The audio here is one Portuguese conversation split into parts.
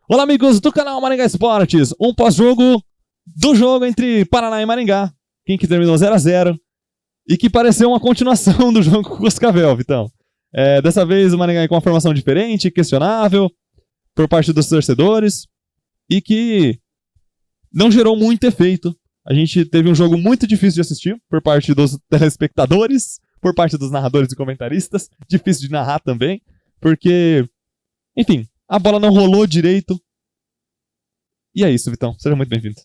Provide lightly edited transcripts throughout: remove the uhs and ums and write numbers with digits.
Olá, amigos do canal Maringá Esportes. Um pós-jogo do jogo entre Paraná e Maringá, que terminou 0-0 e que pareceu uma continuação do jogo com o Cascavel, Vitão. Dessa vez o Maringá com uma formação diferente, questionável por parte dos torcedores e que não gerou muito efeito. A gente teve um jogo muito difícil de assistir por parte dos telespectadores, por parte dos narradores e comentaristas. Difícil de narrar também, porque, enfim, a bola não rolou direito. E é isso, Vitão. Seja muito bem-vindo.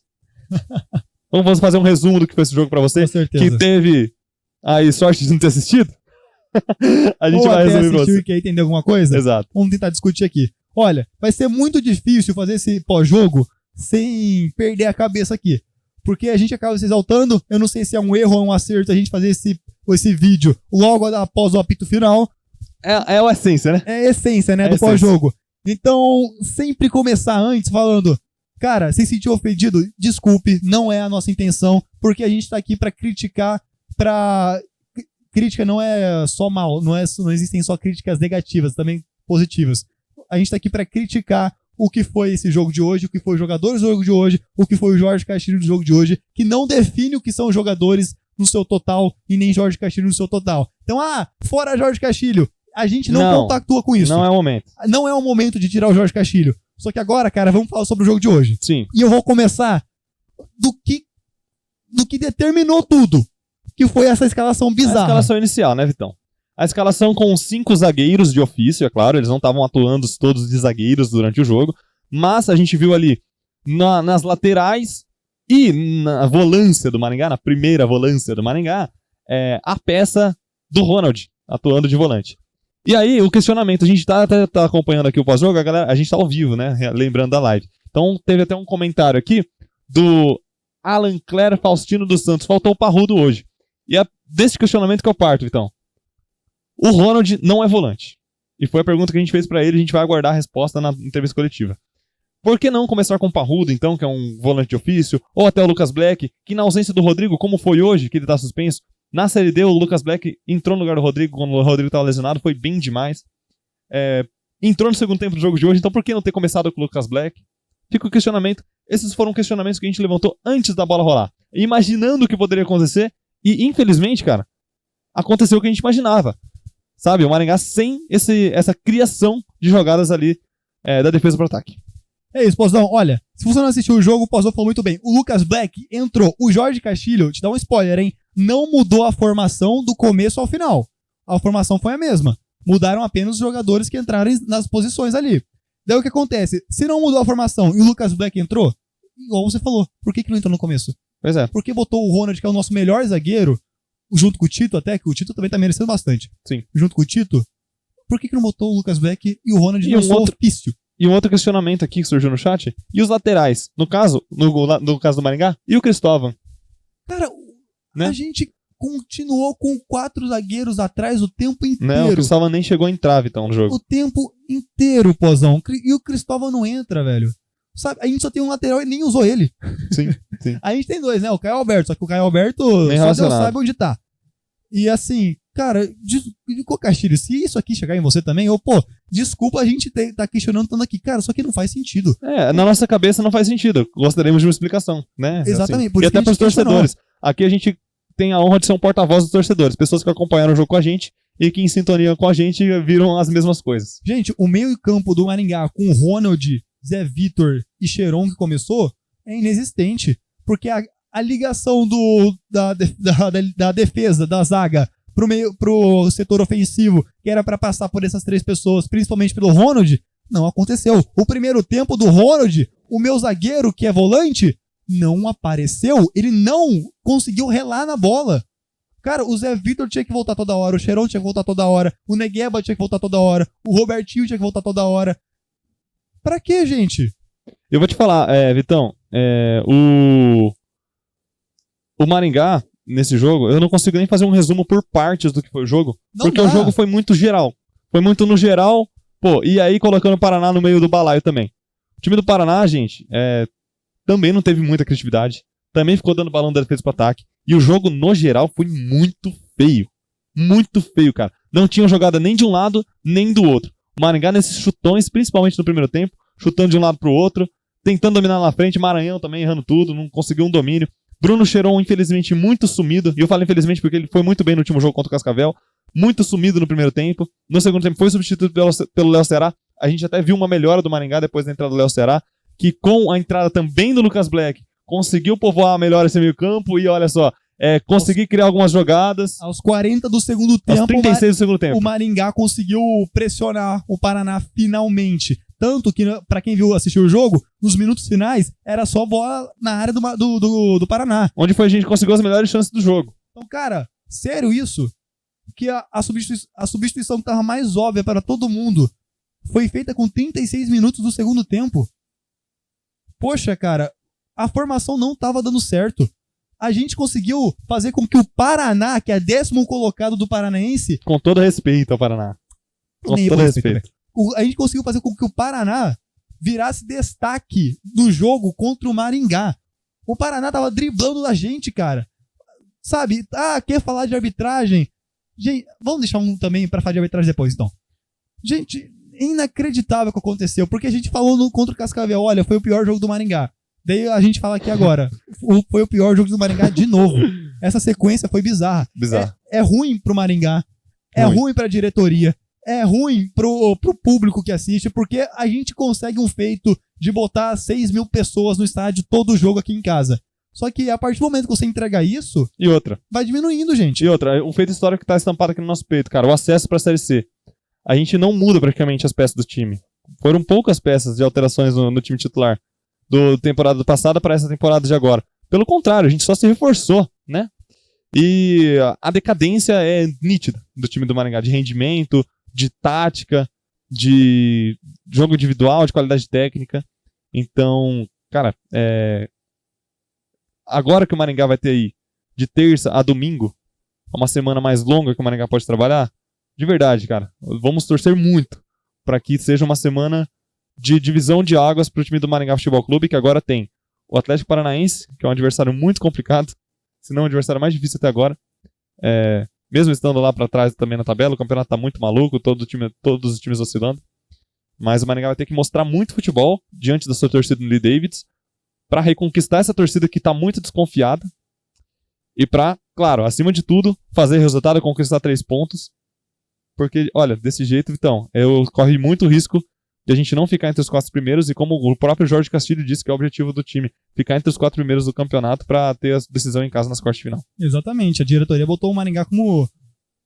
Vamos fazer um resumo do que foi esse jogo pra você. Com certeza. Que teve aí sorte de não ter assistido. A gente vai resumir pra você. E quer entender alguma coisa? Exato. Vamos tentar discutir aqui. Olha, vai ser muito difícil fazer esse pós-jogo sem perder a cabeça aqui. Porque a gente acaba se exaltando. Eu não sei se é um erro ou um acerto a gente fazer esse vídeo logo após o apito final. É a essência, né? É a essência, né, do pós-jogo. Então, sempre começar antes falando, cara, se sentiu ofendido, desculpe, não é a nossa intenção, porque a gente tá aqui pra criticar, Crítica não é só mal, não existem só críticas negativas, também positivas. A gente tá aqui pra criticar o que foi esse jogo de hoje, o que foi os jogadores do jogo de hoje, o que foi o Jorge Castilho do jogo de hoje, que não define o que são os jogadores no seu total e nem Jorge Castilho no seu total. Então, fora Jorge Castilho, a gente não compactua com isso. Não é o momento. Não é o momento de tirar o Jorge Castilho. Só que agora, cara, vamos falar sobre o jogo de hoje. Sim. E eu vou começar do que determinou tudo, que foi essa escalação bizarra. A escalação inicial, né, Vitão? A escalação com 5 zagueiros de ofício, é claro, eles não estavam atuando todos de zagueiros durante o jogo, mas a gente viu ali nas laterais e na volância do Maringá, na primeira volância do Maringá, a peça do Ronald atuando de volante. E aí, o questionamento, a gente tá acompanhando aqui o pós-jogo, a gente tá ao vivo, né, lembrando da live. Então, teve até um comentário aqui do Alan Clare Faustino dos Santos, faltou o Parrudo hoje. E é desse questionamento que eu parto, Vitão. O Ronald não é volante. E foi a pergunta que a gente fez pra ele, a gente vai aguardar a resposta na entrevista coletiva. Por que não começar com o Parrudo, então, que é um volante de ofício, ou até o Lucas Black, que na ausência do Rodrigo, como foi hoje, que ele tá suspenso, na Série D o Lucas Black entrou no lugar do Rodrigo, quando o Rodrigo tava lesionado, foi bem demais. Entrou no segundo tempo do jogo de hoje, então por que não ter começado com o Lucas Black? Fica o questionamento. Esses foram questionamentos que a gente levantou antes da bola rolar, imaginando o que poderia acontecer, e infelizmente, cara, aconteceu o que a gente imaginava. Sabe, o Maringá sem essa criação de jogadas ali da defesa pro ataque. É isso, Pozão. Olha, se você não assistiu o jogo, o Pozão falou muito bem. O Lucas Black entrou. O Jorge Castilho, te dá um spoiler, hein? Não mudou a formação do começo ao final. A formação foi a mesma. Mudaram apenas os jogadores que entraram nas posições ali. Daí o que acontece? Se não mudou a formação e o Lucas Black entrou, igual você falou, por que não entrou no começo? Pois é. Porque botou o Ronald, que é o nosso melhor zagueiro, junto com o Tito até, que o Tito também tá merecendo bastante. Sim. Junto com o Tito, por que não botou o Lucas Black e o Ronald no seu ofício? E um outro questionamento aqui que surgiu no chat, e os laterais? No caso do Maringá, e o Cristóvão? Cara, né? A gente continuou com 4 zagueiros atrás o tempo inteiro. Não, o Cristóvão nem chegou a entrar, Vitão, no jogo. O tempo inteiro, Pozão. E o Cristóvão não entra, velho. Sabe, a gente só tem um lateral e nem usou ele. Sim, sim. A gente tem 2, né? O Caio Alberto, só que o Caio Alberto nem só Deus sabe onde tá. E assim, cara, Castilho, se isso aqui chegar em você também, desculpa a gente tá questionando tanto aqui. Cara, só que não faz sentido. Na nossa cabeça não faz sentido. Gostaríamos de uma explicação, né? Exatamente. Assim. E até pros torcedores. Aqui a gente tem a honra de ser um porta-voz dos torcedores. Pessoas que acompanharam o jogo com a gente e que em sintonia com a gente viram as mesmas coisas. Gente, o meio-campo do Maringá com Ronald, Zé Vitor e Cheron que começou é inexistente. Porque a ligação da defesa, da zaga, pro setor ofensivo, que era pra passar por essas 3 pessoas, principalmente pelo Ronald, não aconteceu. O primeiro tempo do Ronald, o meu zagueiro, que é volante, não apareceu. Ele não conseguiu relar na bola. Cara, o Zé Vitor tinha que voltar toda hora, o Cheron tinha que voltar toda hora, o Negueba tinha que voltar toda hora, o Robertinho tinha que voltar toda hora. Pra quê, gente? Eu vou te falar, Vitão, o Maringá, nesse jogo, eu não consigo nem fazer um resumo por partes do que foi o jogo, porque o jogo foi muito geral. Foi muito no geral, e aí colocando o Paraná no meio do balaio também. O time do Paraná, gente, também não teve muita criatividade, também ficou dando balão da defesa pro ataque, e o jogo, no geral, foi muito feio. Muito feio, cara. Não tinha jogada nem de um lado, nem do outro. O Maringá, nesses chutões, principalmente no primeiro tempo, chutando de um lado pro outro, tentando dominar lá na frente, Maranhão também errando tudo, não conseguiu um domínio. Bruno Cheron, infelizmente, muito sumido, e eu falo infelizmente porque ele foi muito bem no último jogo contra o Cascavel, muito sumido no primeiro tempo, no segundo tempo foi substituído pelo Léo Ceará, a gente até viu uma melhora do Maringá depois da entrada do Léo Ceará, que com a entrada também do Lucas Black, conseguiu povoar melhor esse meio campo, e olha só, conseguir criar algumas jogadas. Aos 40 do segundo tempo, aos 36 do segundo tempo. O Maringá conseguiu pressionar o Paraná finalmente. Tanto que, pra quem assistiu o jogo, nos minutos finais, era só bola na área do Paraná. Onde foi a gente conseguiu as melhores chances do jogo. Então, cara, sério isso? Que a substituição que tava mais óbvia para todo mundo foi feita com 36 minutos do segundo tempo. Poxa, cara, a formação não tava dando certo. A gente conseguiu fazer com que o Paraná, que é 10º colocado do Paranaense... Com todo respeito ao Paraná. Com todo respeito. A gente conseguiu fazer com que o Paraná virasse destaque do jogo contra o Maringá. O Paraná tava driblando a gente, cara. Sabe? Quer falar de arbitragem? Gente, vamos deixar um também pra falar de arbitragem depois, então. Gente, inacreditável o que aconteceu. Porque a gente falou contra o Cascavel, olha, foi o pior jogo do Maringá. Daí a gente fala aqui agora, foi o pior jogo do Maringá de novo. Essa sequência foi bizarra. É ruim pro Maringá, é ruim pra diretoria, é ruim pro público que assiste, porque a gente consegue um feito de botar 6 mil pessoas no estádio todo jogo aqui em casa. Só que a partir do momento que você entrega isso... E outra. Vai diminuindo, gente. E outra, um feito histórico que tá estampado aqui no nosso peito, cara, o acesso pra Série C. A gente não muda praticamente as peças do time. Foram poucas peças de alterações no time titular. Do temporada passada para essa temporada de agora. Pelo contrário, a gente só se reforçou, né? E a decadência é nítida do time do Maringá, de rendimento, de tática, de jogo individual, de qualidade técnica. Então, cara, agora que o Maringá vai ter aí, de terça a domingo, uma semana mais longa que o Maringá pode trabalhar, de verdade, cara, vamos torcer muito para que seja uma semana de divisão de águas para o time do Maringá Futebol Clube, que agora tem o Atlético Paranaense, que é um adversário muito complicado, se não o adversário mais difícil até agora, mesmo estando lá para trás também na tabela, o campeonato tá muito maluco, todos os times oscilando, mas o Maringá vai ter que mostrar muito futebol diante da sua torcida no Lee Davids, para reconquistar essa torcida que tá muito desconfiada, e para, claro, acima de tudo, fazer resultado, conquistar 3 pontos, porque, olha, desse jeito, Vitão, eu corre muito risco de a gente não ficar entre os 4 primeiros, e como o próprio Jorge Castilho disse que é o objetivo do time, ficar entre os 4 primeiros do campeonato para ter a decisão em casa nas quartas de final. Exatamente, a diretoria botou o Maringá como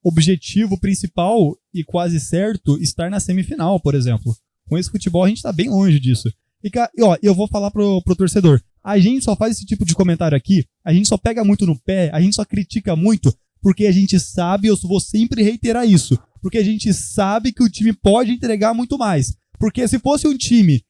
objetivo principal e quase certo estar na semifinal, por exemplo. Com esse futebol a gente tá bem longe disso. E ó, eu vou falar pro torcedor, a gente só faz esse tipo de comentário aqui, a gente só pega muito no pé, a gente só critica muito, porque a gente sabe, eu vou sempre reiterar isso, porque a gente sabe que o time pode entregar muito mais. Porque se fosse um time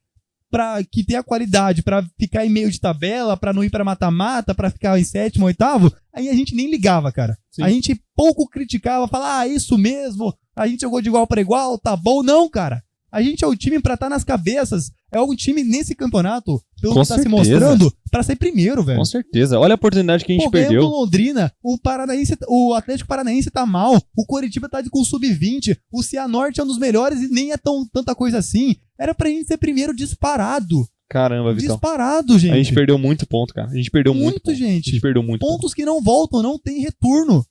que tem a qualidade para ficar em meio de tabela, para não ir para mata-mata, para ficar em 7º, 8º, aí a gente nem ligava, cara. Sim. A gente pouco criticava, falava, isso mesmo, a gente jogou de igual para igual, tá bom. Não, cara. A gente é o time pra estar nas cabeças. É um time nesse campeonato, pelo que tá se mostrando, pra ser primeiro, velho. Com certeza. Olha a oportunidade que a gente perdeu. Do Londrina, o Atlético Paranaense tá mal, o Coritiba tá com sub-20, o Cianorte é um dos melhores e nem é tanta coisa assim. Era pra gente ser primeiro disparado. Caramba, Vitão. Disparado, gente. A gente perdeu muito ponto, cara. A gente perdeu muito ponto. Gente. A gente perdeu muito pontos que não voltam, não tem retorno.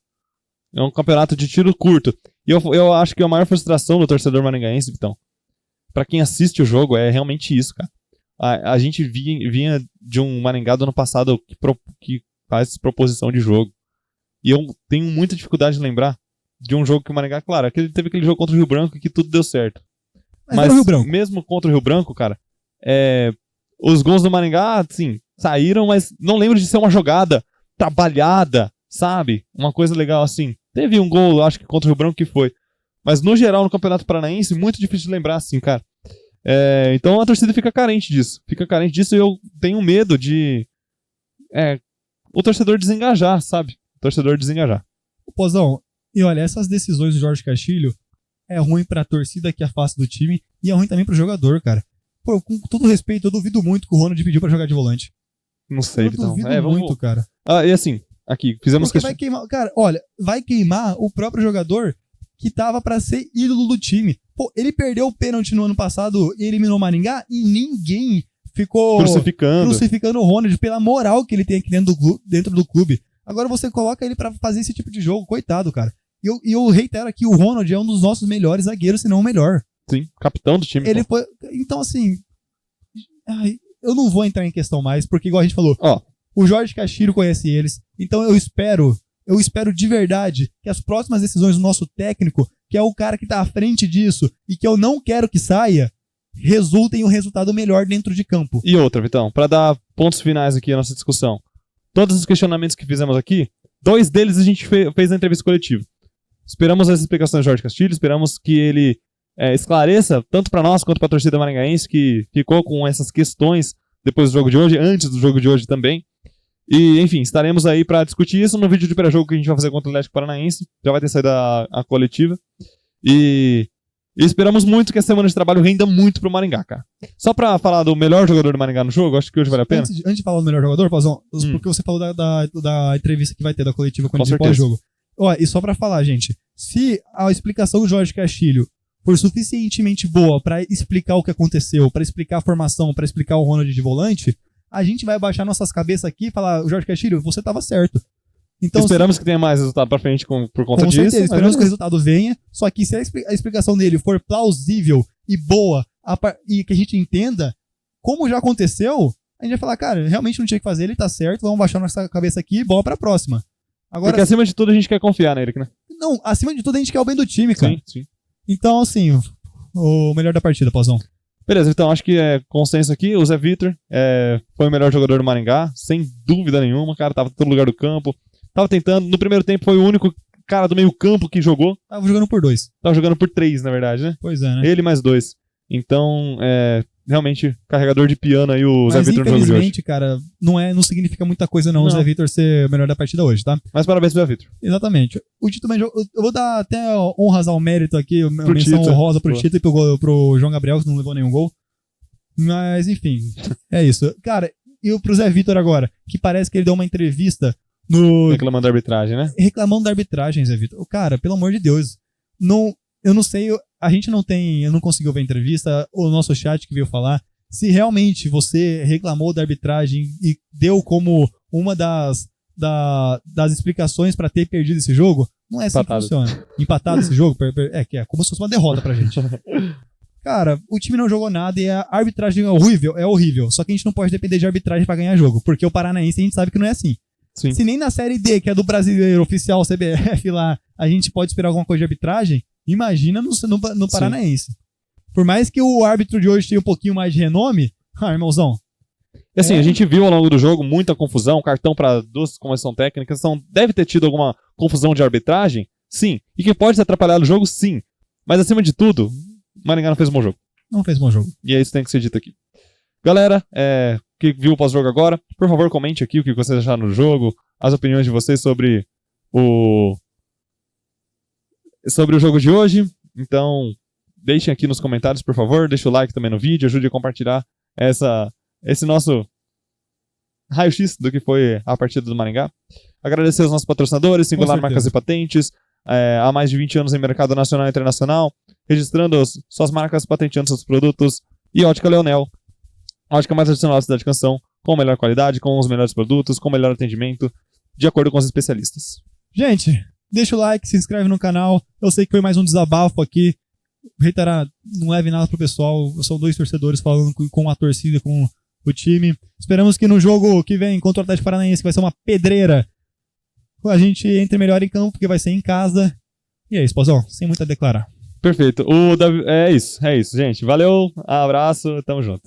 É um campeonato de tiro curto. E eu acho que a maior frustração do torcedor maringaense, Vitão, pra quem assiste o jogo, é realmente isso, cara. A gente vinha de um Maringá do ano passado que faz proposição de jogo. E eu tenho muita dificuldade de lembrar de um jogo que o Maringá, claro, teve aquele jogo contra o Rio Branco que tudo deu certo. Mas mesmo contra o Rio Branco, cara, os gols do Maringá, assim, saíram, mas não lembro de ser uma jogada trabalhada, sabe? Uma coisa legal assim. Teve um gol, acho que contra o Rio Branco que foi. Mas no geral, no Campeonato Paranaense, muito difícil de lembrar, assim, cara. Então a torcida fica carente disso. E eu tenho medo de o torcedor desengajar, sabe? O torcedor desengajar. Pozão, e olha, essas decisões do Jorge Castilho é ruim pra torcida que afasta do time e é ruim também pro jogador, cara. Pô, com todo respeito, eu duvido muito que o Ronald pediu pra jogar de volante. Não sei, Vitão. Duvido muito, cara. E assim, aqui, fizemos vai queimar, cara, olha, vai queimar o próprio jogador que tava pra ser ídolo do time. Pô, ele perdeu o pênalti no ano passado e eliminou o Maringá e ninguém ficou crucificando o Ronald pela moral que ele tem aqui dentro do clube. Agora você coloca ele pra fazer esse tipo de jogo, coitado, cara. E eu reitero aqui, o Ronald é um dos nossos melhores zagueiros, se não o melhor. Sim, capitão do time. Ele foi... Então, assim... eu não vou entrar em questão mais, porque igual a gente falou, o Jorge Castilho conhece eles, então eu espero de verdade que as próximas decisões do nosso técnico, que é o cara que tá à frente disso, e que eu não quero que saia, resultem em um resultado melhor dentro de campo. E outra, Vitão, pra dar pontos finais aqui à nossa discussão. Todos os questionamentos que fizemos aqui, 2 deles a gente fez na entrevista coletiva. Esperamos as explicações do Jorge Castilho, esperamos que ele esclareça, tanto para nós quanto para a torcida maringaense, que ficou com essas questões depois do jogo de hoje, antes do jogo de hoje também. E, enfim, estaremos aí para discutir isso no vídeo de pré-jogo que a gente vai fazer contra o Atlético Paranaense. Já vai ter saído a coletiva. E esperamos muito que a semana de trabalho renda muito pro Maringá, cara. Só pra falar do melhor jogador do Maringá no jogo, acho que hoje vale a pena. Antes de falar do melhor jogador, Pauzão, porque você falou da entrevista que vai ter da coletiva quando a gente pós-jogo. E só pra falar, gente, se a explicação do Jorge Castilho for suficientemente boa pra explicar o que aconteceu, pra explicar a formação, pra explicar o Ronald de volante, a gente vai baixar nossas cabeças aqui e falar, Jorge Castilho, você tava certo. Então, esperamos que tenha mais resultado pra frente por conta disso. Certeza, esperamos que o resultado venha, só que se a explicação dele for plausível e boa, e que a gente entenda como já aconteceu, a gente vai falar, cara, realmente não tinha que fazer, ele tá certo, vamos baixar nossa cabeça aqui e bola pra próxima. Agora, porque acima de tudo a gente quer confiar nele, né? Não, acima de tudo a gente quer o bem do time, cara. Sim. Então, assim, o melhor da partida, Pauzão. Beleza, então acho que é consenso aqui. O Zé Vitor foi o melhor jogador do Maringá, sem dúvida nenhuma, cara. Tava em todo lugar do campo. Tava tentando. No primeiro tempo foi o único cara do meio campo que jogou. Tava jogando por 2. Tava jogando por 3, na verdade, né? Pois é, né? Ele mais 2. Então, realmente, carregador de piano aí o Zé Vitor no jogo de hoje. Infelizmente, cara, não significa muita coisa não o Zé Vitor ser o melhor da partida hoje, tá? Mas parabéns pro Zé Vitor. Exatamente. O Tito também, eu vou dar até honras ao mérito aqui, menção honrosa pro Tito e pro João Gabriel, que não levou nenhum gol. Mas, enfim, é isso. Cara, e pro Zé Vitor agora, que parece que ele deu uma entrevista reclamando da arbitragem, né? Reclamando da arbitragem, Zé Vitor. Cara, pelo amor de Deus. Eu não sei, eu não conseguiu ver a entrevista, o nosso chat que veio falar. Se realmente você reclamou da arbitragem e deu como uma das explicações pra ter perdido esse jogo, não é assim que funciona. Empatado esse jogo, é como se fosse uma derrota pra gente. Cara, o time não jogou nada e a arbitragem é horrível. Só que a gente não pode depender de arbitragem pra ganhar jogo, porque o Paranaense a gente sabe que não é assim. Sim. Se nem na Série D, que é do brasileiro oficial CBF lá, a gente pode esperar alguma coisa de arbitragem, imagina no Paranaense. Sim. Por mais que o árbitro de hoje tenha um pouquinho mais de renome, irmãozão. E assim, a gente viu ao longo do jogo muita confusão, cartão para 2 comissões técnicas, então deve ter tido alguma confusão de arbitragem, sim. E que pode ter atrapalhado o jogo, sim. Mas acima de tudo, Maringá não fez um bom jogo. Não fez um bom jogo. E é isso que tem que ser dito aqui. Galera, que viu o pós-jogo agora, por favor, comente aqui o que vocês acharam do jogo, as opiniões de vocês sobre o jogo de hoje. Então, deixem aqui nos comentários, por favor, deixa o like também no vídeo, ajude a compartilhar esse nosso raio-x do que foi a partida do Maringá. Agradecer aos nossos patrocinadores, Singular Marcas e Patentes, há mais de 20 anos em mercado nacional e internacional, registrando suas marcas, patenteando seus produtos, e Ótica Leonel, a ótica mais tradicional da cidade de Canção, com melhor qualidade, com os melhores produtos, com melhor atendimento, de acordo com os especialistas. Gente, deixa o like, se inscreve no canal. Eu sei que foi mais um desabafo aqui. Reiterar, não leve nada pro pessoal. São 2 torcedores falando com a torcida, com o time. Esperamos que no jogo que vem contra o Atlético Paranaense, que vai ser uma pedreira, a gente entre melhor em campo, porque vai ser em casa. E é isso, Pauzão, sem muito a declarar. Perfeito. É isso, gente. Valeu, abraço, tamo junto.